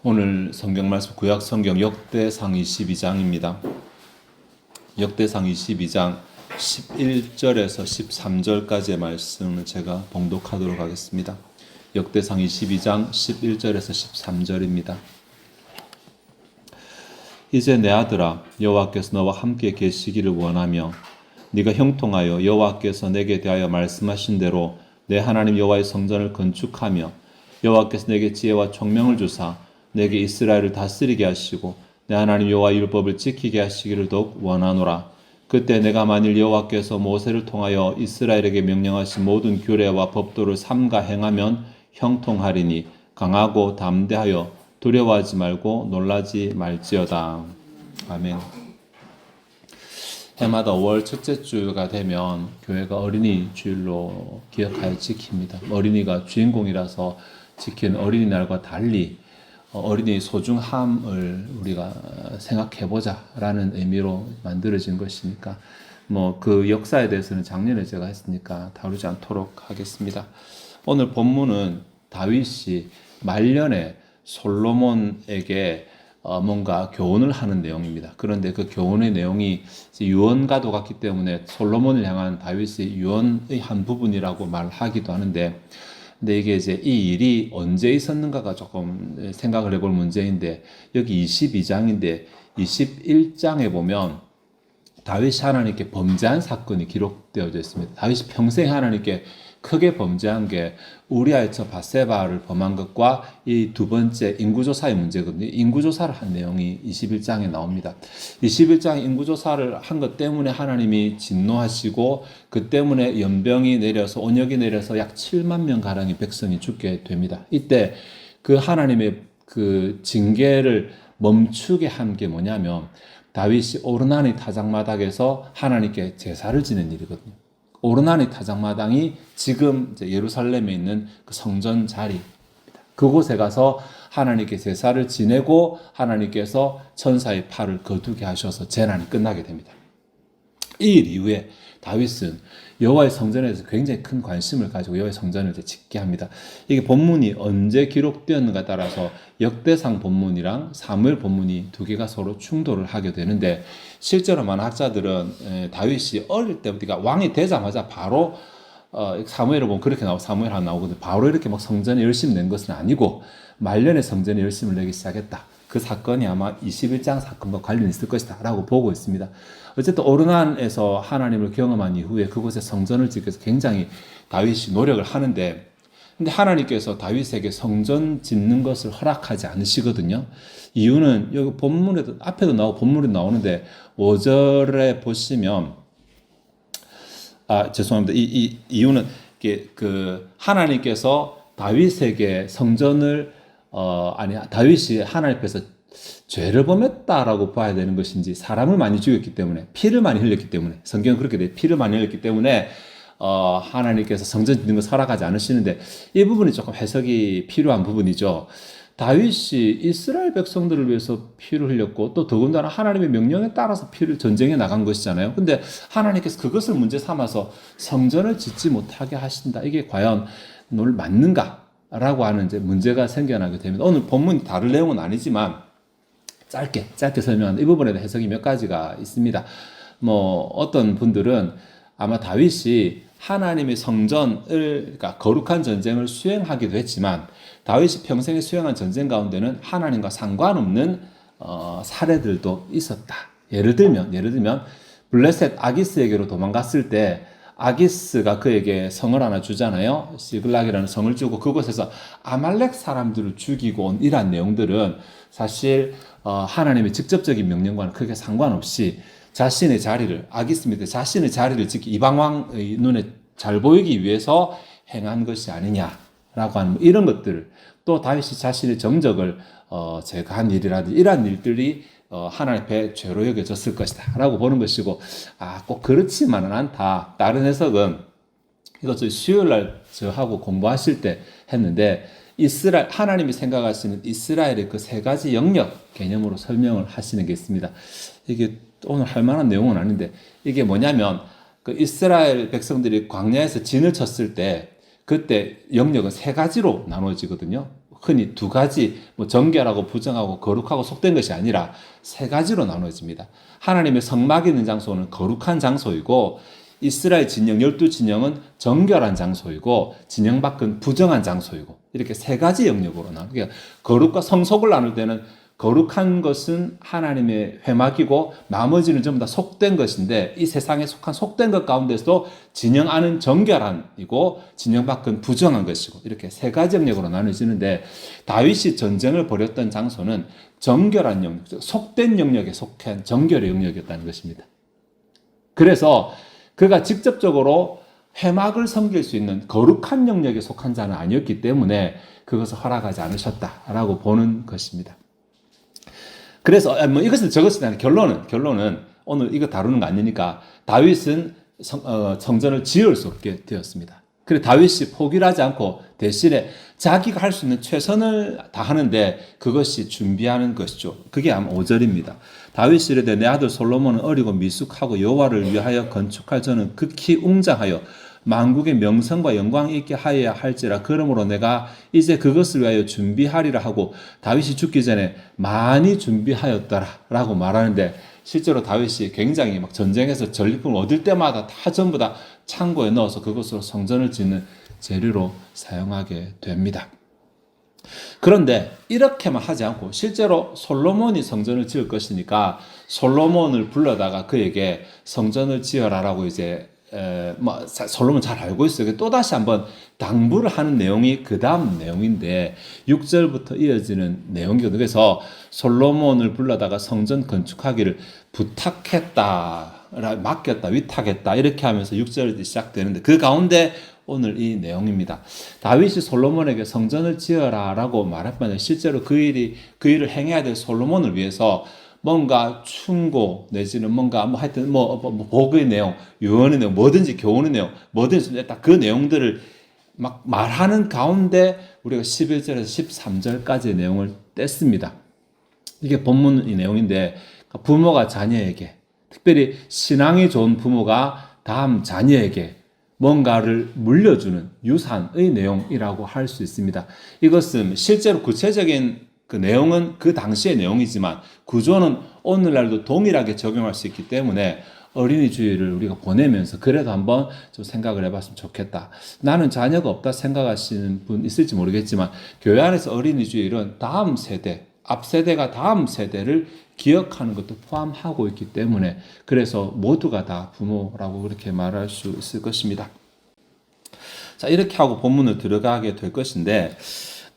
오늘 성경 말씀 구약 성경 역대상 22장입니다. 역대상 22장 11절에서 13절까지의 말씀을 제가 봉독하도록 하겠습니다. 역대상 22장 11절에서 13절입니다. 이제 내 아들아, 여호와께서 너와 함께 계시기를 원하며 네가 형통하여 여호와께서 내게 대하여 말씀하신 대로 내 하나님 여호와의 성전을 건축하며 여호와께서 내게 지혜와 총명을 주사 내게 이스라엘을 다스리게 하시고 내 하나님 여호와의 율법을 지키게 하시기를 더욱 원하노라. 그때 내가 만일 여호와께서 모세를 통하여 이스라엘에게 명령하신 모든 규례와 법도를 삼가 행하면 형통하리니 강하고 담대하여 두려워하지 말고 놀라지 말지어다. 아멘. 해마다 5월 첫째 주가 되면 교회가 어린이 주일로 기억하여 지킵니다. 어린이가 주인공이라서 지키는 어린이날과 달리 어린이의 소중함을 우리가 생각해보자라는 의미로 만들어진 것이니까 그 역사에 대해서는 작년에 제가 했으니까 다루지 않도록 하겠습니다. 오늘 본문은 다윗이 말년에 솔로몬에게 뭔가 교훈을 하는 내용입니다. 그런데 그 교훈의 내용이 유언과도 같기 때문에 솔로몬을 향한 다윗의 유언의 한 부분이라고 말하기도 하는데, 근데 이게 이제 이 일이 언제 있었는가가 조금 생각을 해볼 문제인데, 여기 22장인데 21장에 보면 다윗이 하나님께 범죄한 사건이 기록되어져 있습니다. 다윗이 평생 하나님께 크게 범죄한 게 우리아의 처 밧세바를 범한 것과 이 두 번째 인구조사의 문제거든요. 인구조사를 한 내용이 21장에 나옵니다. 21장에 인구조사를 한 것 때문에 하나님이 진노하시고 그 때문에 연병이 내려서 온역이 내려서 약 7만 명 가량의 백성이 죽게 됩니다. 이때 그 하나님의 그 징계를 멈추게 한 게 뭐냐면 다윗이 오르나니 타작마당에서 하나님께 제사를 지낸 일이거든요. 오르나니 타작마당이 지금 이제 예루살렘에 있는 그 성전 자리입니다. 그곳에 가서 하나님께 제사를 지내고 하나님께서 천사의 팔을 거두게 하셔서 재난이 끝나게 됩니다. 이 일 이후에 다윗은 여호와의 성전에 대해서 굉장히 큰 관심을 가지고 여호와의 성전을 짓게 합니다. 이게 본문이 언제 기록되었는가 따라서 역대상 본문이랑 사무엘 본문이 두 개가 서로 충돌을 하게 되는데, 실제로 많은 학자들은 다윗이 어릴 때부터, 그러니까 왕이 되자마자 바로 사무엘을 보면 그렇게 사무엘 하나 나오거든요. 바로 이렇게 막 성전에 열심히 낸 것은 아니고 말년에 성전에 열심을 내기 시작했다. 그 사건이 아마 21장 사건과 관련이 있을 것이다 라고 보고 있습니다. 어쨌든 오르난에서 하나님을 경험한 이후에 그곳에 성전을 짓기 위해서 굉장히 다윗이 노력을 하는데, 근데 하나님께서 다윗에게 성전 짓는 것을 허락하지 않으시거든요. 이유는 여기 본문에도, 앞에도 나오고 본문에도 나오는데 5절에 보시면, 죄송합니다. 이 이유는 하나님께서 다윗에게 성전을 다윗이 하나님 앞에서 죄를 범했다라고 봐야 되는 것인지, 사람을 많이 죽였기 때문에, 피를 많이 흘렸기 때문에, 성경은 그렇게 돼, 피를 많이 흘렸기 때문에 하나님께서 성전 짓는 걸 허락하지 않으시는데, 이 부분이 조금 해석이 필요한 부분이죠. 다윗이 이스라엘 백성들을 위해서 피를 흘렸고, 또 더군다나 하나님의 명령에 따라서 전쟁에 나간 것이잖아요. 근데 하나님께서 그것을 문제 삼아서 성전을 짓지 못하게 하신다. 이게 과연 맞는가? 라고 하는 이제 문제가 생겨나게 됩니다. 오늘 본문이 다룰 내용은 아니지만 짧게 설명하는 이 부분에 대한 해석이 몇 가지가 있습니다. 어떤 분들은 아마 다윗이 하나님의 성전을, 그러니까 거룩한 전쟁을 수행하기도 했지만 다윗이 평생에 수행한 전쟁 가운데는 하나님과 상관없는 사례들도 있었다. 예를 들면 블레셋 아기스에게로 도망갔을 때 아기스가 그에게 성을 하나 주잖아요. 시글락이라는 성을 주고 그곳에서 아말렉 사람들을 죽이고 온 이러한 내용들은 사실 하나님의 직접적인 명령과는 크게 상관없이 자신의 자리를, 아기스 밑에 자신의 자리를 지키 이방왕의 눈에 잘 보이기 위해서 행한 것이 아니냐라고 하는 이런 것들을, 또 다윗이 자신의 정적을 제거한 일이라든지 이러한 일들이 하나님 앞에 죄로 여겨졌을 것이다 라고 보는 것이고, 꼭 그렇지만은 않다. 다른 해석은, 이것을 수요일날 저하고 공부하실 때 했는데, 하나님이 생각하시는 이스라엘의 그 세 가지 영역 개념으로 설명을 하시는 게 있습니다. 이게 오늘 할 만한 내용은 아닌데, 이게 뭐냐면 그 이스라엘 백성들이 광야에서 진을 쳤을 때 그때 영역은 세 가지로 나눠지거든요. 흔히 두 가지, 뭐 정결하고 부정하고 거룩하고 속된 것이 아니라 세 가지로 나눠집니다. 하나님의 성막이 있는 장소는 거룩한 장소이고, 이스라엘 진영 12진영은 정결한 장소이고, 진영 밖은 부정한 장소이고, 이렇게 세 가지 영역으로 나눠. 그러니까 거룩과 성속을 나눌 때는 거룩한 것은 하나님의 회막이고 나머지는 전부 다 속된 것인데, 이 세상에 속한 속된 것 가운데서도 진영 안은 정결한이고 진영 밖은 부정한 것이고, 이렇게 세 가지 영역으로 나눠지는데, 다윗이 전쟁을 벌였던 장소는 정결한 영역, 속된 영역에 속한 정결의 영역이었다는 것입니다. 그래서 그가 직접적으로 회막을 섬길 수 있는 거룩한 영역에 속한 자는 아니었기 때문에 그것을 허락하지 않으셨다라고 보는 것입니다. 그래서 뭐 이것을 저것이 아니라 결론은 오늘 이거 다루는 거 아니니까 다윗은 성전을 지을 수 없게 되었습니다. 그래 다윗이 포기를 하지 않고 대신에 자기가 할 수 있는 최선을 다하는데 그것이 준비하는 것이죠. 그게 아마 5절입니다. 다윗이 이르되 내 아들 솔로몬은 어리고 미숙하고 여호와를 위하여 건축할 저는 극히 웅장하여 만국의 명성과 영광이 있게 하여야 할지라. 그러므로 내가 이제 그것을 위하여 준비하리라 하고 다윗이 죽기 전에 많이 준비하였더라 라고 말하는데, 실제로 다윗이 굉장히 막 전쟁에서 전리품을 얻을 때마다 다 전부 다 창고에 넣어서 그것으로 성전을 짓는 재료로 사용하게 됩니다. 그런데 이렇게만 하지 않고 실제로 솔로몬이 성전을 지을 것이니까 솔로몬을 불러다가 그에게 성전을 지어라라고 이제 솔로몬 잘 알고 있어요. 또다시 한번 당부를 하는 내용이 그 다음 내용인데 6절부터 이어지는 내용이거든요. 그래서 솔로몬을 불러다가 성전 건축하기를 부탁했다, 맡겼다, 위탁했다 이렇게 하면서 6절이 시작되는데, 그 가운데 오늘 이 내용입니다. 다윗이 솔로몬에게 성전을 지어라 라고 말했지만 실제로 그 일을 행해야 될 솔로몬을 위해서 뭔가 충고 내지는 뭔가 뭐 하여튼 복의 내용, 유언의 내용, 뭐든지 교훈의 내용, 뭐든지 딱 그 내용들을 막 말하는 가운데 우리가 11절에서 13절까지의 내용을 뗐습니다. 이게 본문 이 내용인데, 부모가 자녀에게, 특별히 신앙이 좋은 부모가 다음 자녀에게 뭔가를 물려주는 유산의 내용이라고 할 수 있습니다. 이것은 실제로 구체적인 그 내용은 그 당시의 내용이지만 구조는 오늘날도 동일하게 적용할 수 있기 때문에 어린이 주일을 우리가 보내면서 그래도 한번 좀 생각을 해봤으면 좋겠다. 나는 자녀가 없다 생각하시는 분 있을지 모르겠지만 교회 안에서 어린이 주일은 다음 세대, 앞 세대가 다음 세대를 기억하는 것도 포함하고 있기 때문에 그래서 모두가 다 부모라고 그렇게 말할 수 있을 것입니다. 자, 이렇게 하고 본문을 들어가게 될 것인데,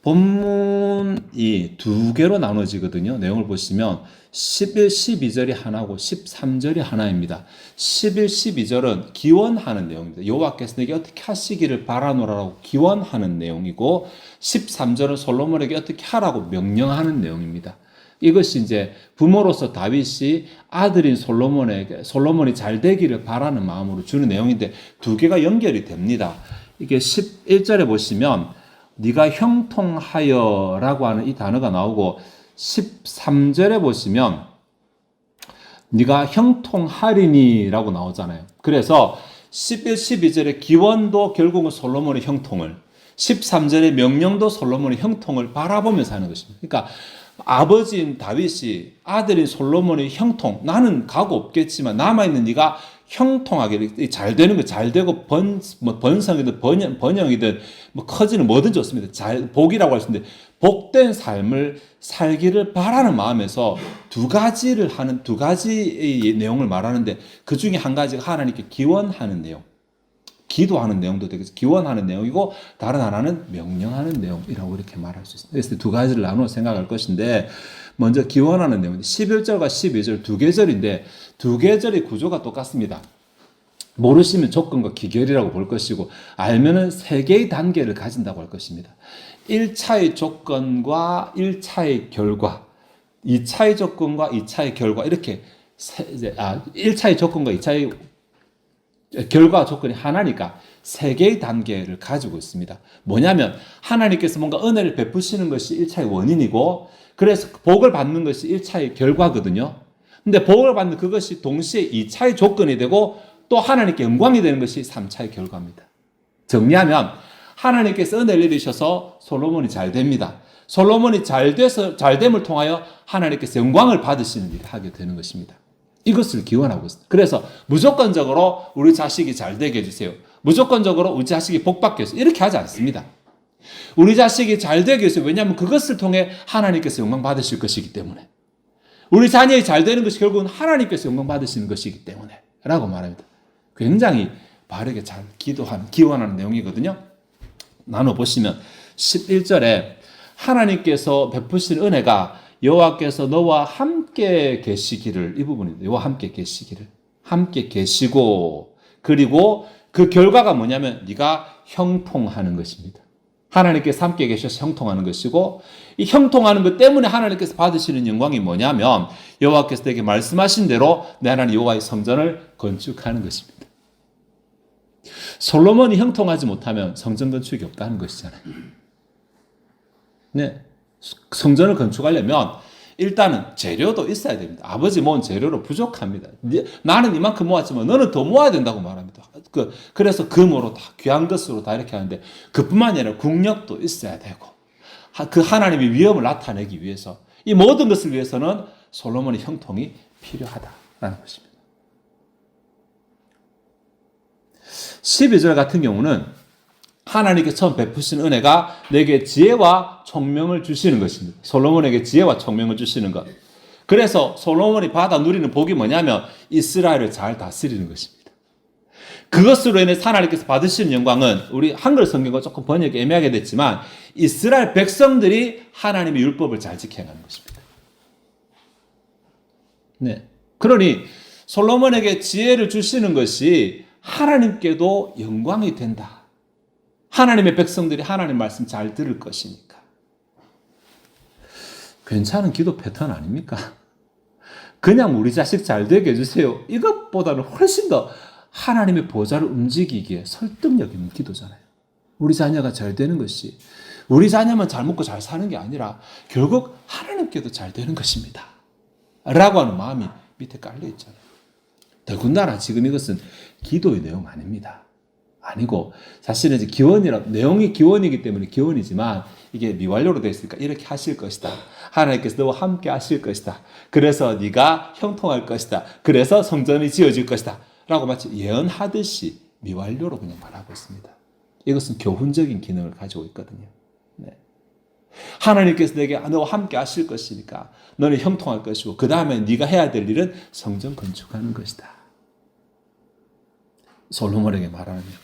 본문이 두 개로 나눠지거든요. 내용을 보시면 11, 12절이 하나고 13절이 하나입니다. 11, 12절은 기원하는 내용입니다. 여호와께서 내게 어떻게 하시기를 바라노라라고 기원하는 내용이고, 13절은 솔로몬에게 어떻게 하라고 명령하는 내용입니다. 이것이 이제 부모로서 다윗이 아들인 솔로몬이 잘 되기를 바라는 마음으로 주는 내용인데, 두 개가 연결이 됩니다. 이게 11절에 보시면 네가 형통하여라고 하는 이 단어가 나오고, 13절에 보시면 네가 형통하리니라고 나오잖아요. 그래서 11, 12절의 기원도 결국은 솔로몬의 형통을, 13절의 명령도 솔로몬의 형통을 바라보면서 하는 것입니다. 그러니까 아버지인 다윗이 아들인 솔로몬의 형통, 나는 가고 없겠지만 남아있는 네가 형통하게 잘 되는 거, 잘 되고 번성이든 번영이든 뭐 커지는 뭐든 좋습니다. 복이라고 할 수 있는데 복된 삶을 살기를 바라는 마음에서 두 가지의 내용을 말하는데, 그 중에 한 가지가 하나님께 기원하는 내용, 기도하는 내용도 되겠죠. 기원하는 내용이고 다른 하나는 명령하는 내용이라고 이렇게 말할 수 있습니다. 그래서 두 가지를 나누어 생각할 것인데, 먼저 기원하는 내용, 11절과 12절 두 계절인데 두 계절의 구조가 똑같습니다. 모르시면 조건과 기결이라고 볼 것이고, 알면은 세 개의 단계를 가진다고 할 것입니다. 1차의 조건과 1차의 결과, 2차의 조건과 2차의 결과, 이렇게 1차의 조건과 2차의 결과 조건이 하나니까 세 개의 단계를 가지고 있습니다. 뭐냐면 하나님께서 뭔가 은혜를 베푸시는 것이 1차의 원인이고, 그래서 복을 받는 것이 1차의 결과거든요. 근데 복을 받는 그것이 동시에 2차의 조건이 되고 또 하나님께 영광이 되는 것이 3차의 결과입니다. 정리하면 하나님께서 은혜를 내리셔서 솔로몬이 잘 됩니다. 솔로몬이 잘됨을 통하여 하나님께서 영광을 받으시는 일을 하게 되는 것입니다. 이것을 기원하고 있습니다. 그래서 무조건적으로 우리 자식이 잘 되게 해주세요. 무조건적으로 우리 자식이 복받게 해주세요. 이렇게 하지 않습니다. 우리 자식이 잘 되게 해주세요. 왜냐하면 그것을 통해 하나님께서 영광 받으실 것이기 때문에. 우리 자녀이 잘 되는 것이 결국은 하나님께서 영광 받으시는 것이기 때문에 라고 말합니다. 굉장히 바르게 잘 기원하는 내용이거든요. 나눠보시면 11절에 하나님께서 베푸신 은혜가 여호와께서 너와 함께 계시기를, 이 부분입니다. 여호와 함께 계시기를, 함께 계시고, 그리고 그 결과가 뭐냐면 네가 형통하는 것입니다. 하나님께서 함께 계셔서 형통하는 것이고, 이 형통하는 것 때문에 하나님께서 받으시는 영광이 뭐냐면 여호와께서 내게 말씀하신 대로 내 하나님 여호와의 성전을 건축하는 것입니다. 솔로몬이 형통하지 못하면 성전 건축이 없다는 것이잖아요. 네, 성전을 건축하려면 일단은 재료도 있어야 됩니다. 아버지 모은 재료로 부족합니다. 나는 이만큼 모았지만 너는 더 모아야 된다고 말합니다. 그래서 금으로 다 귀한 것으로 다 이렇게 하는데 그뿐만이 아니라 국력도 있어야 되고 그 하나님의 위엄을 나타내기 위해서 이 모든 것을 위해서는 솔로몬의 형통이 필요하다라는 것입니다. 12절 같은 경우는 하나님께 처음 베푸신 은혜가 내게 지혜와 총명을 주시는 것입니다. 솔로몬에게 지혜와 총명을 주시는 것. 그래서 솔로몬이 받아 누리는 복이 뭐냐면 이스라엘을 잘 다스리는 것입니다. 그것으로 인해 하나님께서 받으시는 영광은 우리 한글 성경과 조금 번역이 애매하게 됐지만 이스라엘 백성들이 하나님의 율법을 잘 지켜가는 것입니다. 네. 그러니 솔로몬에게 지혜를 주시는 것이 하나님께도 영광이 된다. 하나님의 백성들이 하나님 말씀 잘 들을 것이니까. 괜찮은 기도 패턴 아닙니까? 그냥 우리 자식 잘 되게 해주세요. 이것보다는 훨씬 더 하나님의 보좌를 움직이기에 설득력 있는 기도잖아요. 우리 자녀가 잘 되는 것이 우리 자녀만 잘 먹고 잘 사는 게 아니라 결국 하나님께도 잘 되는 것입니다. 라고 하는 마음이 밑에 깔려 있잖아요. 더군다나 지금 이것은 기도의 내용 아닙니다. 아니고 사실은 이제 기원이라 내용이 기원이기 때문에 기원이지만 이게 미완료로 되어 있으니까 이렇게 하실 것이다. 하나님께서 너와 함께 하실 것이다. 그래서 네가 형통할 것이다. 그래서 성전이 지어질 것이다. 라고 마치 예언하듯이 미완료로 그냥 말하고 있습니다. 이것은 교훈적인 기능을 가지고 있거든요. 네. 하나님께서 내게 너와 함께 하실 것이니까 너는 형통할 것이고 그 다음에 네가 해야 될 일은 성전 건축하는 것이다. 솔로몬에게 말하는 내용.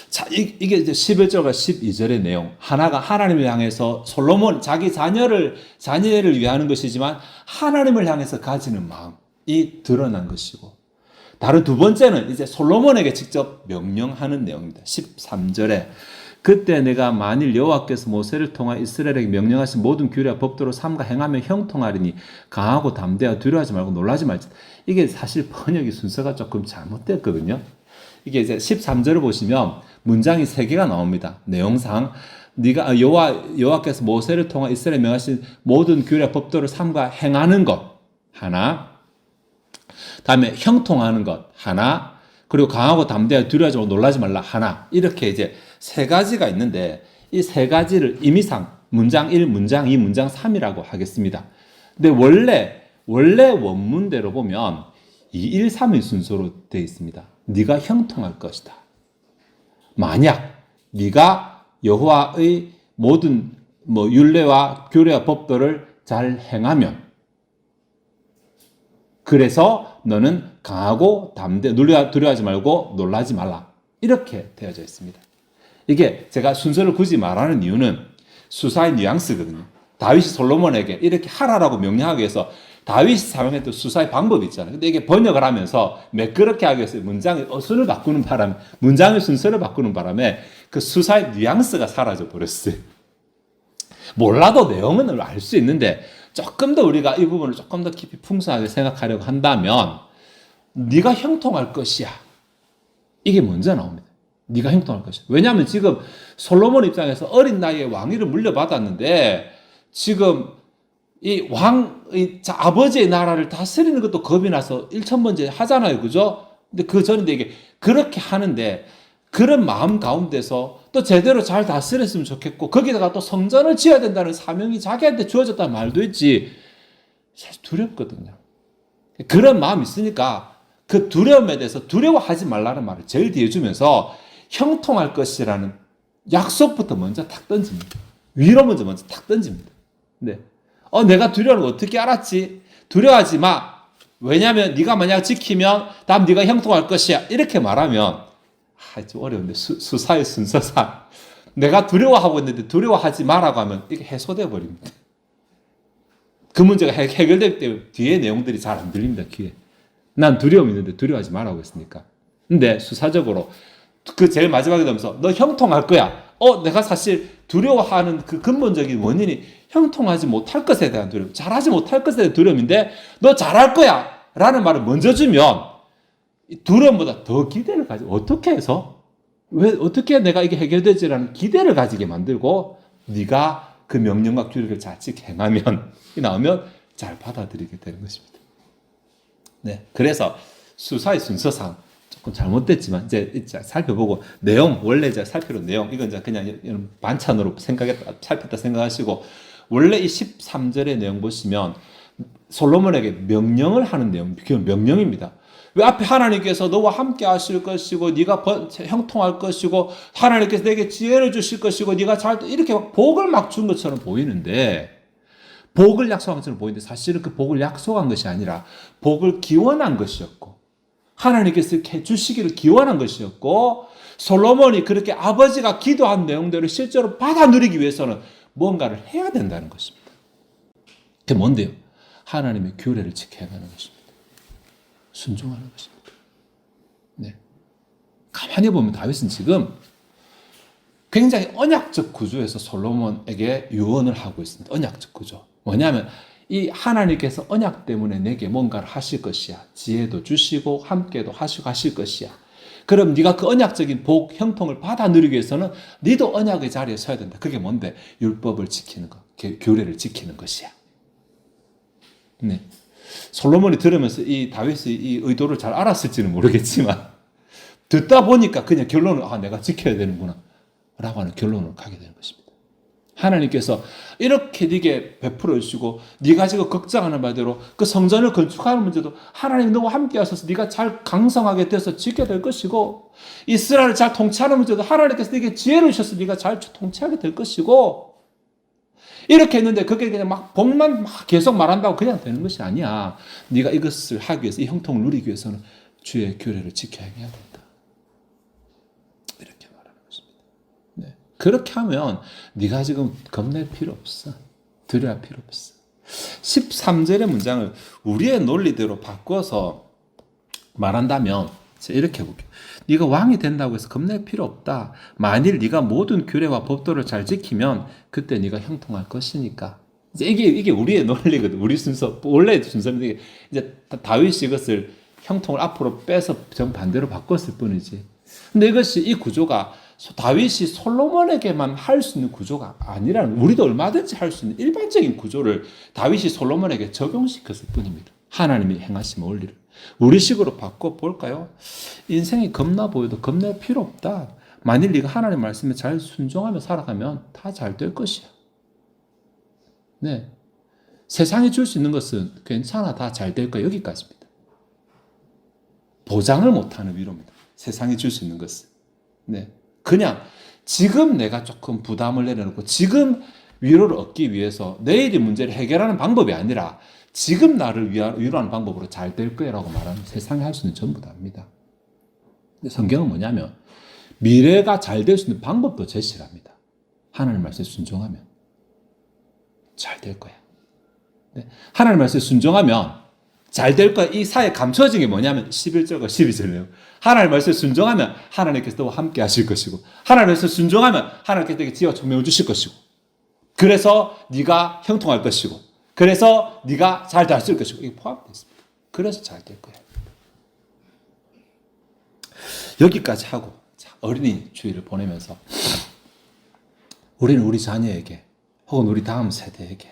자, 이게 이제 11절과 12절의 내용. 하나가 하나님을 향해서 솔로몬, 자기 자녀를 위하는 것이지만 하나님을 향해서 가지는 마음이 드러난 것이고, 다른 두 번째는 이제 솔로몬에게 직접 명령하는 내용입니다. 13절에 그때 내가 만일 여호와께서 모세를 통하여 이스라엘에게 명령하신 모든 규례와 법도로 삼가 행하며 형통하리니 강하고 담대하여 두려워하지 말고 놀라지 말지. 이게 사실 번역이 순서가 조금 잘못됐거든요. 이게 이제 13절을 보시면 문장이 3개가 나옵니다. 내용상 네가 여호와께서 모세를 통하여 이스라엘에 명하신 모든 규례와 법도를 삼가 행하는 것 하나, 다음에 형통하는 것 하나, 그리고 강하고 담대하여 두려워하지 말고 놀라지 말라 하나. 이렇게 이제 3가지가 있는데 이 3가지를 임의상 문장 1, 문장 2, 문장 3이라고 하겠습니다. 근데 원래 원문대로 보면 2, 1, 3의 순서로 되어 있습니다. 네가 형통할 것이다. 만약 네가 여호와의 모든 율례와 규례와 법도를 잘 행하면, 그래서 너는 강하고 두려워하지 말고 놀라지 말라. 이렇게 되어져 있습니다. 이게 제가 순서를 굳이 말하는 이유는 수사의 뉘앙스거든요. 다윗이 솔로몬에게 이렇게 하라라고 명령하기 위해서 다윗이 사용했던 수사의 방법이 있잖아요. 근데 이게 번역을 하면서 매끄럽게 하기 위해서 문장의 어순을 바꾸는 바람에, 문장의 순서를 바꾸는 바람에 그 수사의 뉘앙스가 사라져 버렸어요. 몰라도 내용은 알 수 있는데 조금 더 우리가 이 부분을 조금 더 깊이 풍성하게 생각하려고 한다면 네가 형통할 것이야. 이게 먼저 나옵니다. 네가 형통할 것이야. 왜냐하면 지금 솔로몬 입장에서 어린 나이에 왕위를 물려받았는데 지금 이 아버지의 나라를 다스리는 것도 겁이 나서 1,000번째 하잖아요. 그죠? 근데 그 전인데 이게 그렇게 하는데 그런 마음 가운데서 또 제대로 잘 다스렸으면 좋겠고 거기다가 또 성전을 지어야 된다는 사명이 자기한테 주어졌다는 말도 있지. 사실 두렵거든요. 그런 마음이 있으니까 그 두려움에 대해서 두려워하지 말라는 말을 제일 뒤에 주면서 형통할 것이라는 약속부터 먼저 탁 던집니다. 위로 먼저 탁 던집니다. 네. 내가 두려워하는 거 어떻게 알았지? 두려워하지 마. 왜냐하면 네가 만약 지키면 다음 네가 형통할 것이야. 이렇게 말하면 좀 어려운데 수사의 순서상 내가 두려워하고 있는데 두려워하지 마라고 하면 이게 해소돼 버립니다. 그 문제가 해결될 때 뒤에 내용들이 잘 안 들립니다. 귀에. 난 두려움이 있는데 두려워하지 말라고 했으니까. 근데 수사적으로 그 제일 마지막에 되면서 너 형통할 거야. 내가 사실 두려워하는 그 근본적인 원인이 형통하지 못할 것에 대한 두려움, 잘하지 못할 것에 대한 두려움인데 너 잘할 거야 라는 말을 먼저 주면 두려움보다 더 기대를 가지고 어떻게 해서 어떻게 내가 이게 해결되지라는 기대를 가지게 만들고 네가 그 명령과 규례를 잘 행하면 나오면 잘 받아들이게 되는 것입니다. 네, 그래서 수사의 순서상 조금 잘못됐지만 이제 살펴보고 내용 원래 이제 살펴본 내용 이건 이제 그냥 반찬으로 살폈다 생각하시고 원래 이 13절의 내용 보시면 솔로몬에게 명령을 하는 내용, 그 명령입니다. 왜 앞에 하나님께서 너와 함께 하실 것이고 네가 형통할 것이고 하나님께서 내게 지혜를 주실 것이고 네가 잘 이렇게 복을 막 준 것처럼 보이는데 복을 약속한 것처럼 보이는데 사실은 그 복을 약속한 것이 아니라 복을 기원한 것이었고 하나님께서 이렇게 주시기를 기원한 것이었고 솔로몬이 그렇게 아버지가 기도한 내용들을 실제로 받아 누리기 위해서는 뭔가를 해야 된다는 것입니다. 그게 뭔데요? 하나님의 규례를 지켜야 하는 것입니다. 순종하는 것입니다. 네. 가만히 보면 다윗은 지금 굉장히 언약적 구조에서 솔로몬에게 유언을 하고 있습니다. 언약적 구조. 뭐냐면 이 하나님께서 언약 때문에 내게 뭔가를 하실 것이야. 지혜도 주시고 함께도 하실 것이야. 그럼 네가 그 언약적인 복, 형통을 받아 누리기 위해서는 네도 언약의 자리에 서야 된다. 그게 뭔데? 율법을 지키는 것, 규례를 지키는 것이야. 네. 솔로몬이 들으면서 이 다윗의 이 의도를 잘 알았을지는 모르겠지만 듣다 보니까 그냥 결론은 내가 지켜야 되는구나 라고 하는 결론으로 가게 되는 것입니다. 하나님께서 이렇게 네게 베풀어 주시고 네가 지금 걱정하는 바대로 그 성전을 건축하는 문제도 하나님 너와 함께 하셔서 네가 잘 강성하게 돼서 지켜야 될 것이고 이스라엘을 잘 통치하는 문제도 하나님께서 네게 지혜를 주셔서 네가 잘 통치하게 될 것이고 이렇게 했는데 그게 그냥 막 복만 막 계속 말한다고 그냥 되는 것이 아니야. 네가 이것을 하기 위해서 이 형통을 누리기 위해서는 주의 규례를 지켜야 된다. 이렇게 말하는 것입니다. 네. 그렇게 하면 네가 지금 겁낼 필요 없어. 두려워할 필요 없어. 13절의 문장을 우리의 논리대로 바꿔서 말한다면 이렇게 해볼게요. 네가 왕이 된다고 해서 겁낼 필요 없다. 만일 네가 모든 규례와 법도를 잘 지키면 그때 네가 형통할 것이니까. 이게 우리의 논리거든. 우리 순서 원래 순서인데 이제 다윗이 이것을 형통을 앞으로 빼서 정반대로 바꿨을 뿐이지. 근데 이것이 이 구조가 다윗이 솔로몬에게만 할 수 있는 구조가 아니라는 우리도 얼마든지 할 수 있는 일반적인 구조를 다윗이 솔로몬에게 적용시켰을 뿐입니다. 하나님이 행하신 원리를. 우리 식으로 바꿔볼까요? 인생이 겁나 보여도 겁낼 필요 없다. 만일 네가 하나님 말씀에 잘 순종하며 살아가면 다 잘 될 것이야. 네. 세상이 줄 수 있는 것은 괜찮아, 다 잘 될 거야. 여기까지입니다. 보장을 못하는 위로입니다. 세상이 줄 수 있는 것은. 네. 그냥 지금 내가 조금 부담을 내려놓고 지금 위로를 얻기 위해서 내일의 문제를 해결하는 방법이 아니라 지금 나를 위로하는 방법으로 잘 될 거라고 말하는 세상에 할 수 있는 전부 다입니다. 성경은 뭐냐면 미래가 잘 될 수 있는 방법도 제시를 합니다. 하나님 말씀에 순종하면 잘 될 거야. 네. 하나님 말씀에 순종하면 잘 될 거야. 이 사이에 감춰진 게 뭐냐면 11절과 12절이에요. 하나님 말씀에 순종하면 하나님께서 너와 함께 하실 것이고 하나님 말씀에 순종하면 하나님께서 내게 지혜와 총명을 주실 것이고 그래서 네가 형통할 것이고 그래서 네가 잘 다스릴 것이고 이게 포함되어 있습니다. 그래서 잘 될 거예요. 여기까지 하고 어린이 주일을 보내면서 우리는 우리 자녀에게 혹은 우리 다음 세대에게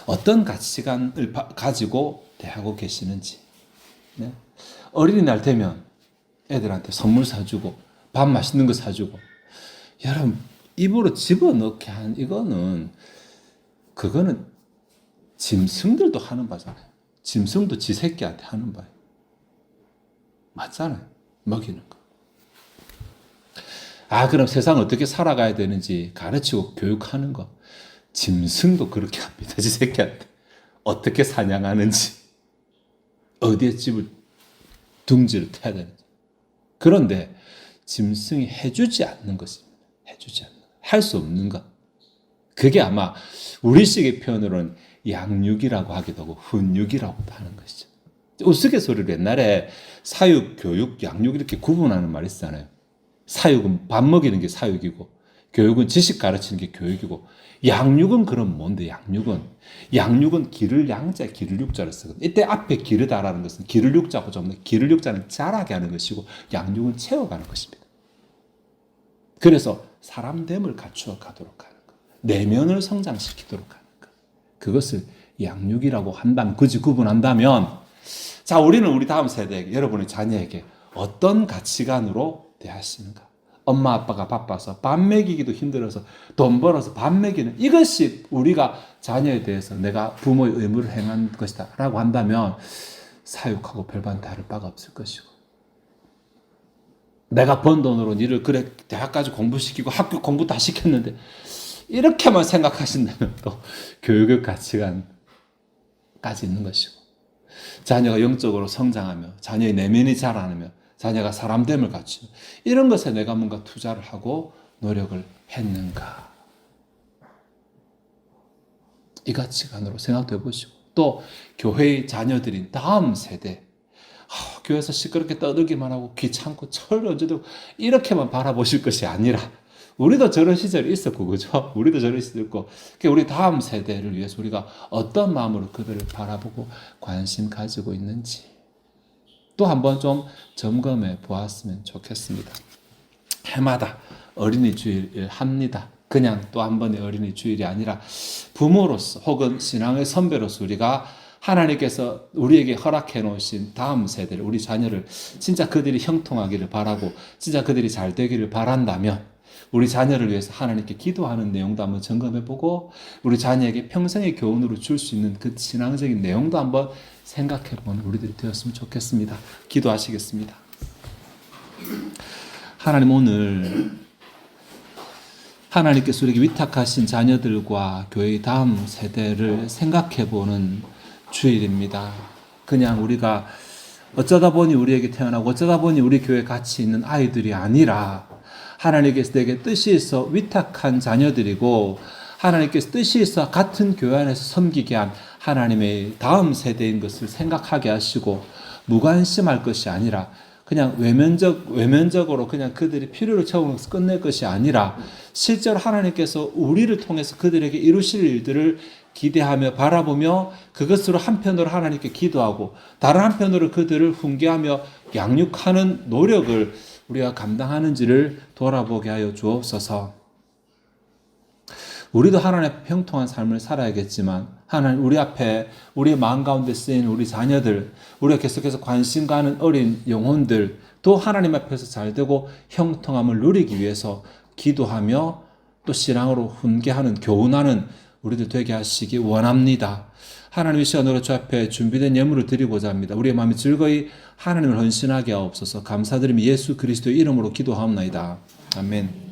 어떤 가치관을 가지고 대하고 계시는지. 네? 어린이날 되면 애들한테 선물 사주고 밥 맛있는 거 사주고. 여러분, 입으로 집어넣게 한 이거는, 그거는 짐승들도 하는 바잖아요. 짐승도 지 새끼한테 하는 바예요. 맞잖아요. 먹이는 거. 그럼 세상 어떻게 살아가야 되는지 가르치고 교육하는 거. 짐승도 그렇게 합니다. 지 새끼한테. 어떻게 사냥하는지, 어디에 집을 둥지를 태야 되는지. 그런데 짐승이 해주지 않는 것입니다. 해주지 않는 것. 할 수 없는 것. 그게 아마 우리식의 표현으로는 양육이라고 하기도 하고 훈육이라고도 하는 것이죠. 우스갯소리로 옛날에 사육, 교육, 양육 이렇게 구분하는 말이 있잖아요. 사육은 밥 먹이는 게 사육이고, 교육은 지식 가르치는 게 교육이고, 양육은 그럼 뭔데? 양육은 기를 양자, 기를 육자를 쓰거든요. 이때 앞에 기르다라는 것은 기를 육자고 좀 기를 육자는 자라게 하는 것이고, 양육은 채워가는 것입니다. 그래서 사람됨을 갖추어 가도록 하는 것, 내면을 성장시키도록 하는 것, 그것을 양육이라고 한다면, 굳이 구분한다면, 자, 우리는 우리 다음 세대에게, 여러분의 자녀에게 어떤 가치관으로 대하시는가? 엄마 아빠가 바빠서 밥 먹이기도 힘들어서 돈 벌어서 밥 먹이는, 이것이 우리가 자녀에 대해서 내가 부모의 의무를 행한 것이다 라고 한다면 사육하고 별반 다를 바가 없을 것이고, 내가 번 돈으로 니를 그래 대학까지 공부시키고 학교 공부 다 시켰는데 이렇게만 생각하신다면 또 교육의 가치관까지 있는 것이고, 자녀가 영적으로 성장하며 자녀의 내면이 자라나며 자녀가 사람됨을 갖추며 이런 것에 내가 뭔가 투자를 하고 노력을 했는가, 이 가치관으로 생각해 보시고, 또 교회의 자녀들인 다음 세대, 교회에서 시끄럽게 떠들기만 하고 귀찮고 철 얹어도 이렇게만 바라보실 것이 아니라, 우리도 저런 시절이 있었고, 그죠? 우리도 저런 시절이 있고, 우리 다음 세대를 위해서 우리가 어떤 마음으로 그들을 바라보고 관심 가지고 있는지 또 한번 좀 점검해 보았으면 좋겠습니다. 해마다 어린이 주일을 합니다. 그냥 또 한 번의 어린이 주일이 아니라 부모로서 혹은 신앙의 선배로서 우리가 하나님께서 우리에게 허락해 놓으신 다음 세대를, 우리 자녀를 진짜 그들이 형통하기를 바라고 진짜 그들이 잘 되기를 바란다면 우리 자녀를 위해서 하나님께 기도하는 내용도 한번 점검해보고, 우리 자녀에게 평생의 교훈으로 줄 수 있는 그 신앙적인 내용도 한번 생각해보는 우리들이 되었으면 좋겠습니다. 기도하시겠습니다. 하나님, 오늘 하나님께서 우리에게 위탁하신 자녀들과 교회의 다음 세대를 생각해보는 주일입니다. 그냥 우리가 어쩌다 보니 우리에게 태어나고 어쩌다 보니 우리 교회에 같이 있는 아이들이 아니라 하나님께서 내게 뜻이 있어 위탁한 자녀들이고, 하나님께서 뜻이 있어 같은 교회 안에서 섬기게 한 하나님의 다음 세대인 것을 생각하게 하시고, 무관심할 것이 아니라 그냥 외면적으로 그냥 그들이 필요를 채우면서 끝낼 것이 아니라, 실제로 하나님께서 우리를 통해서 그들에게 이루실 일들을 기대하며 바라보며 그것으로 한편으로 하나님께 기도하고 다른 한편으로 그들을 훈계하며 양육하는 노력을 우리가 감당하는지를 돌아보게 하여 주옵소서. 우리도 하나님 앞에 형통한 삶을 살아야겠지만, 하나님 우리 앞에 우리의 마음 가운데 쓰인 우리 자녀들, 우리가 계속해서 관심 가는 어린 영혼들 또 하나님 앞에서 잘되고 형통함을 누리기 위해서 기도하며 또 신앙으로 훈계하는, 교훈하는 우리들 되게 하시기 원합니다. 하나님, 이 시간으로 주 앞에 준비된 예물을 드리고자 합니다. 우리의 마음이 즐거이 하나님을 헌신하게 하옵소서. 감사드리며 예수 그리스도의 이름으로 기도하옵나이다. 아멘.